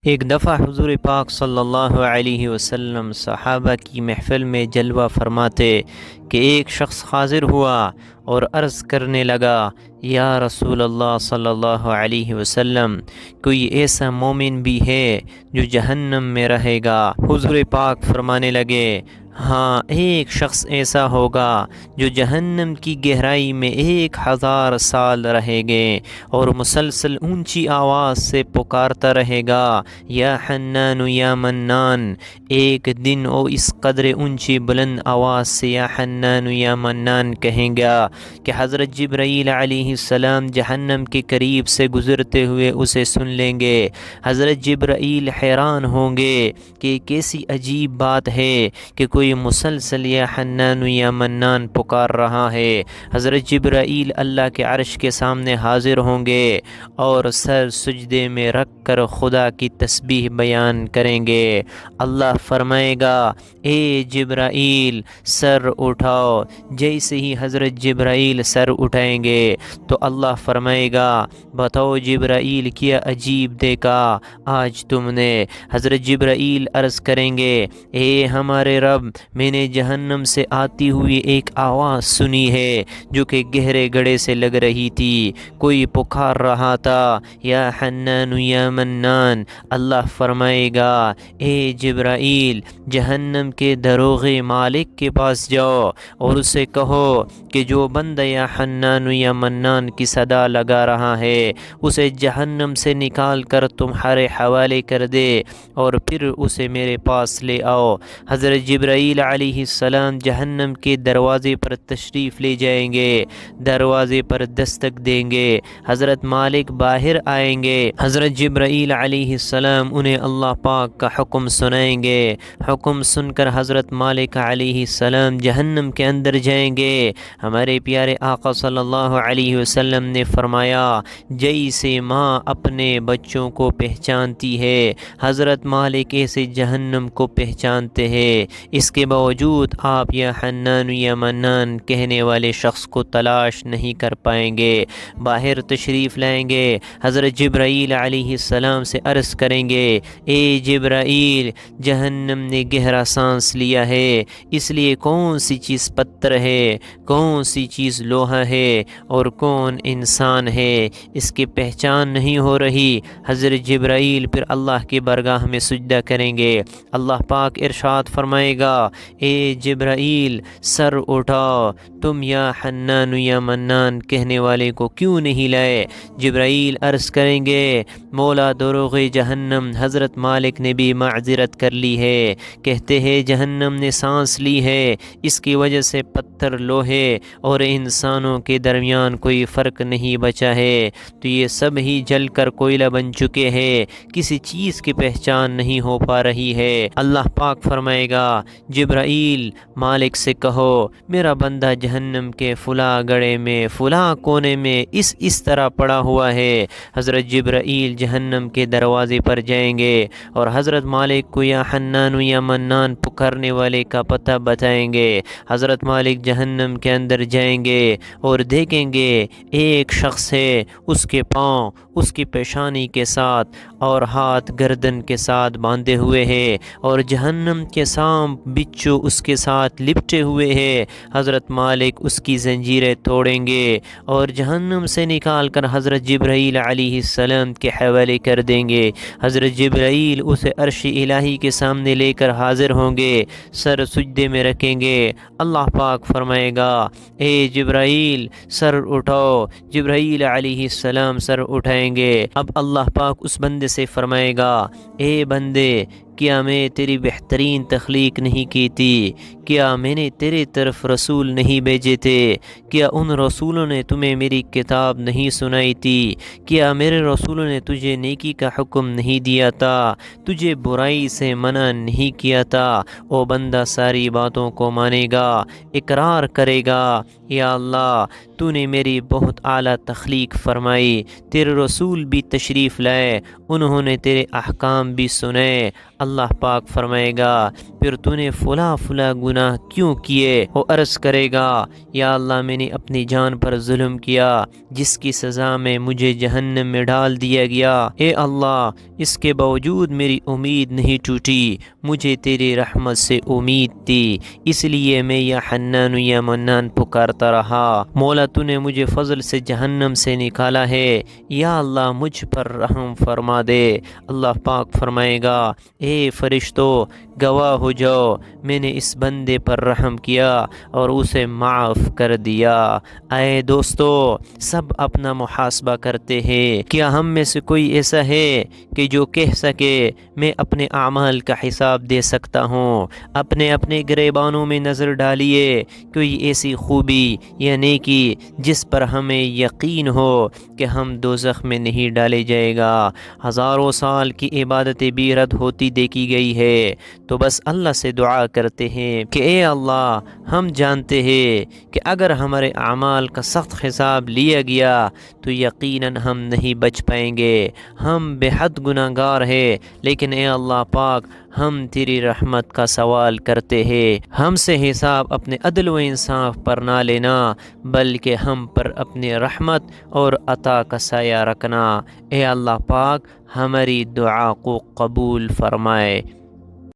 ایک دفعہ حضور پاک صلی اللہ علیہ وسلم صحابہ کی محفل میں جلوہ فرماتے کہ ایک شخص حاضر ہوا اور عرض کرنے لگا، یا رسول اللہ صلی اللہ علیہ وسلم، کوئی ایسا مومن بھی ہے جو جہنم میں رہے گا؟ حضور پاک فرمانے لگے، ہاں، ایک شخص ایسا ہوگا جو جہنم کی گہرائی میں 1000 سال رہے گے اور مسلسل اونچی آواز سے پکارتا رہے گا، یا حنان یا منان۔ ایک دن وہ اس قدر اونچی بلند آواز سے یا حنان یا منان کہیں گا کہ حضرت جبرائیل علیہ السلام جہنم کے قریب سے گزرتے ہوئے اسے سن لیں گے۔ حضرت جبرائیل حیران ہوں گے کہ کیسی عجیب بات ہے کہ کوئی مسلسل یا حنان یا منان پکار رہا ہے۔ حضرت جبرائیل اللہ کے عرش کے سامنے حاضر ہوں گے اور سر سجدے میں رکھ کر خدا کی تسبیح بیان کریں گے۔ اللہ فرمائے گا، اے جبرائیل سر اٹھاؤ۔ جیسے ہی حضرت جبرائیل سر اٹھائیں گے تو اللہ فرمائے گا، بتاؤ جبرائیل کیا عجیب دیکھا آج تم نے؟ حضرت جبرائیل عرض کریں گے، اے ہمارے رب، میں نے جہنم سے آتی ہوئی ایک آواز سنی ہے جو کہ گہرے گڑھے سے لگ رہی تھی، کوئی پکار رہا تھا، یا حنان یا منان۔ اللہ فرمائے گا، اے جبرائیل جہنم کے دروغ مالک کے پاس جاؤ اور اسے کہو کہ جو بندہ یا حنان یا منان کی صدا لگا رہا ہے اسے جہنم سے نکال کر تمہارے حوالے کر دے اور پھر اسے میرے پاس لے آؤ۔ حضرت جبرائیل علیہ السلام جہنم کے دروازے پر تشریف لے جائیں گے، دروازے پر دستک دیں گے، حضرت مالک باہر آئیں گے۔ حضرت جبرائیل علیہ السلام انہیں اللہ پاک کا حکم سنائیں گے۔ حکم سن کر حضرت مالک علیہ السلام جہنم کے اندر جائیں گے۔ ہمارے پیارے آقا صلی اللہ علیہ وسلم نے فرمایا، جیسے ماں اپنے بچوں کو پہچانتی ہے، حضرت مالک ایسے جہنم کو پہچانتے ہیں۔ اس کے باوجود آپ یا حنان یا منان کہنے والے شخص کو تلاش نہیں کر پائیں گے۔ باہر تشریف لائیں گے، حضرت جبرائیل علیہ السلام سے عرض کریں گے، اے جبرائیل جہنم نے گہرا سانس لیا ہے، اس لیے کون سی چیز پتھر ہے، کون سی چیز لوہا ہے اور کون انسان ہے، اس کی پہچان نہیں ہو رہی۔ حضرت جبرائیل پھر اللہ کی بارگاہ میں سجدہ کریں گے۔ اللہ پاک ارشاد فرمائے گا، اے جبرائیل سر اٹھاؤ، تم یا حنان یا منان کہنے والے کو کیوں نہیں لائے؟ جبرائیل عرض کریں گے، مولا دروغ جہنم حضرت مالک نے بھی معذرت کر لی ہے، کہتے ہیں جہنم نے سانس لی ہے، اس کی وجہ سے پتھر، لوہے اور انسانوں کے درمیان کوئی فرق نہیں بچا ہے، تو یہ سب ہی جل کر کوئلہ بن چکے ہیں، کسی چیز کی پہچان نہیں ہو پا رہی ہے۔ اللہ پاک فرمائے گا، جبرائیل مالک سے کہو میرا بندہ جہنم کے فلاں گڑھے میں فلاں کونے میں اس طرح پڑا ہوا ہے۔ حضرت جبرائیل جہنم کے دروازے پر جائیں گے اور حضرت مالک کو یا حنان یا منان پکارنے والے کا پتہ بتائیں گے۔ حضرت مالک جہنم کے اندر جائیں گے اور دیکھیں گے ایک شخص ہے، اس کے پاؤں اس کی پیشانی کے ساتھ اور ہاتھ گردن کے ساتھ باندھے ہوئے ہیں اور جہنم کے سانپ بچھو اس کے ساتھ لپٹے ہوئے ہیں۔ حضرت مالک اس کی زنجیریں توڑیں گے اور جہنم سے نکال کر حضرت جبرائیل علیہ السلام کے حوالے کر دیں گے۔ حضرت جبرائیل اسے عرش الہی کے سامنے لے کر حاضر ہوں گے، سر سجدے میں رکھیں گے۔ اللہ پاک فرمائے گا، اے جبرائیل سر اٹھاؤ۔ جبرائیل علیہ السلام سر اٹھائیں گے۔ اب اللہ پاک اس بندے سے فرمائے گا، اے بندے، کیا میں تیری بہترین تخلیق نہیں کی تھی؟ کیا میں نے تیرے طرف رسول نہیں بھیجے تھے؟ کیا ان رسولوں نے تمہیں میری کتاب نہیں سنائی تھی؟ کیا میرے رسولوں نے تجھے نیکی کا حکم نہیں دیا تھا؟ تجھے برائی سے منع نہیں کیا تھا؟ او بندہ ساری باتوں کو مانے گا، اقرار کرے گا، یا اللہ تو نے میری بہت اعلیٰ تخلیق فرمائی، تیرے رسول بھی تشریف لائے، انہوں نے تیرے احکام بھی سنے۔ اللہ پاک فرمائے گا، پھر تو نے فلاں فلاں گناہ کیوں کیے؟ وہ عرض کرے گا یا اللہ میں نے اپنی جان پر ظلم کیا جس کی سزا میں مجھے جہنم میں ڈال دیا گیا، اے اللہ اس کے باوجود میری امید نہیں ٹوٹی، مجھے تیری رحمت سے امید تھی، اس لیے میں یا حنان یا منان پکارتا رہا۔ مولا تو نے مجھے فضل سے جہنم سے نکالا ہے، یا اللہ مجھ پر رحم فرما دے۔ اللہ پاک فرمائے گا اے فرشتو گواہ ہو جاؤ میں نے اس بندے پر رحم کیا اور اسے معاف کر دیا۔ اے دوستو سب اپنا محاسبہ کرتے ہیں، کیا ہم میں سے کوئی ایسا ہے کہ جو کہہ سکے میں اپنے اعمال کا حساب دے سکتا ہوں؟ اپنے گریبانوں میں نظر ڈالیے، کوئی ایسی خوبی یا نیکی جس پر ہمیں یقین ہو کہ ہم دوزخ میں نہیں ڈالے جائے گا۔ ہزاروں سال کی عبادتیں بھی رد ہوتی دیکھی گئی ہے، تو بس اللہ سے دعا کرتے ہیں کہ اے اللہ ہم جانتے ہیں کہ اگر ہمارے اعمال کا سخت حساب لیا گیا تو یقیناً ہم نہیں بچ پائیں گے، ہم بے حد گناہ گار ہیں، لیکن اے اللہ پاک ہم تیری رحمت کا سوال کرتے ہیں، ہم سے حساب اپنے عدل و انصاف پر نہ لینا بلکہ ہم پر اپنی رحمت اور عطا کا سایہ رکھنا۔ اے اللہ پاک ہماری دعا کو قبول فرمائے۔